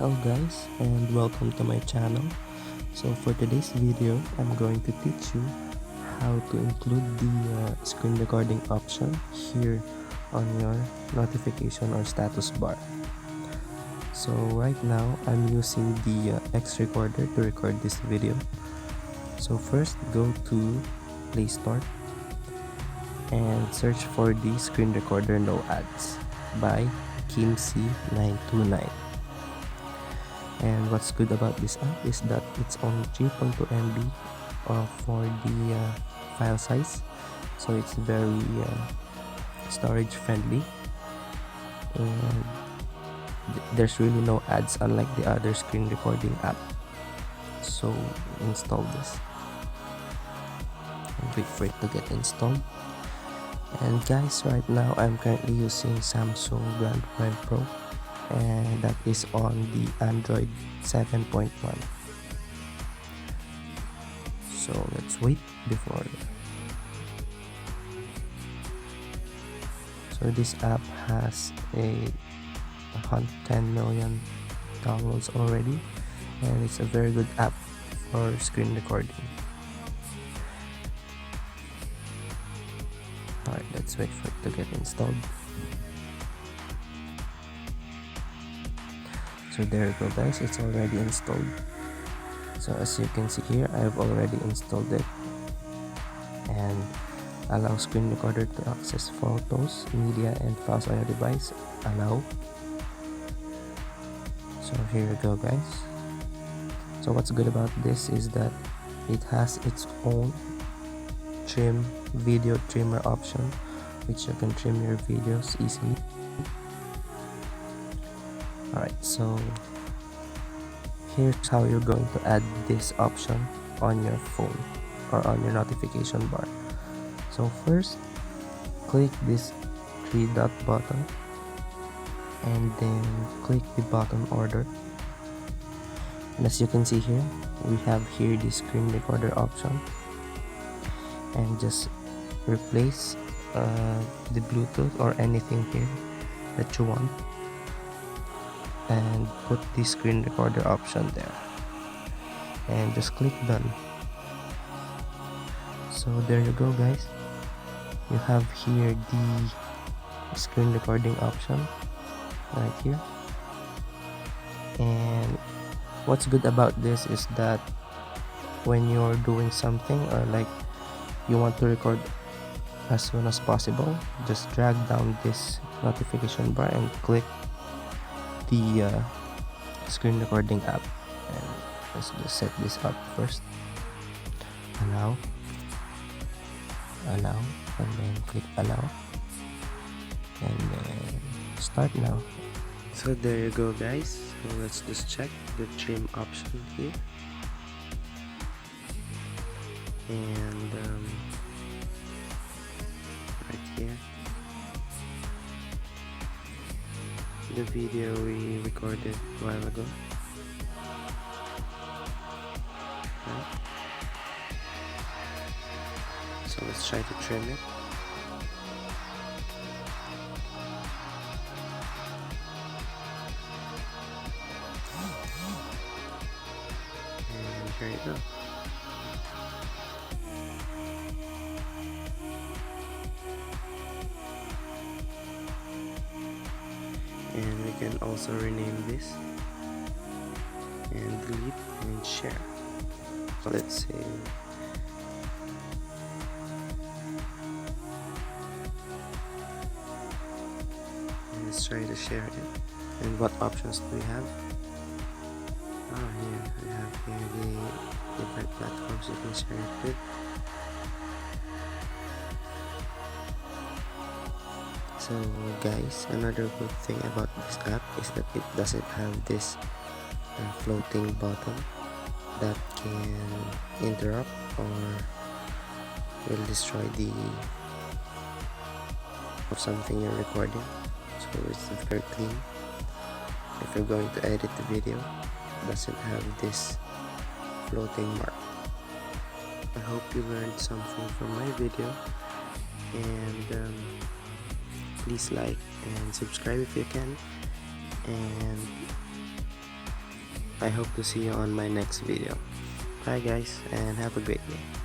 Hello guys, and welcome to my channel. So for today's video, I'm going to teach you how to include the screen recording option here on your notification or status bar. So right now, I'm using the X recorder to record this video. So first, go to Play Store and search for the screen recorder no ads by KimC929. And what's good about this app is that it's only 3.2 MB for the file size, so it's very storage friendly, and there's really no ads unlike the other screen recording app. So install this and wait for it to get installed. And guys, right now I'm currently using Samsung Grand Prime Pro, and that is on the Android 7.1. So let's wait before. So this app has a 110 million downloads already, and it's a very good app for screen recording. Alright, let's wait for it to get installed. So there you go guys, it's already installed. So as you can see here, I've already installed it, and allow screen recorder to access photos, media, and files on your device. Allow. So here you go guys. So what's good about this is that it has its own video trimmer option, which you can trim your videos easily. Alright, so here's how you're going to add this option on your phone or on your notification bar. So first, click this 3-dot button and then click the button order. And as you can see here, we have here the screen recorder option, and just replace the Bluetooth or anything here that you want, and put the screen recorder option there, and just click done. So there you go guys, you have here the screen recording option right here. And what's good about this is that when you're doing something, or like you want to record as soon as possible, just drag down this notification bar and click the screen recording app. And let's just set this up first. Allow, and then click allow, and then start now. So there you go guys. So let's just check the trim option here, and right here, the video we recorded a while ago. Right. So let's try to trim it. And here you go. And we can also rename this and delete and share. So let's say let's try to share it. And what options do we have? Oh, here we have here the different platforms you can share it with. So guys, another good thing about this app is that it doesn't have this floating button that can interrupt or will destroy the of something you're recording. So it's very clean. If you're going to edit the video, it doesn't have this floating mark. I hope you learned something from my video, and please like and subscribe if you can, and I hope to see you on my next video. Bye guys, and have a great day.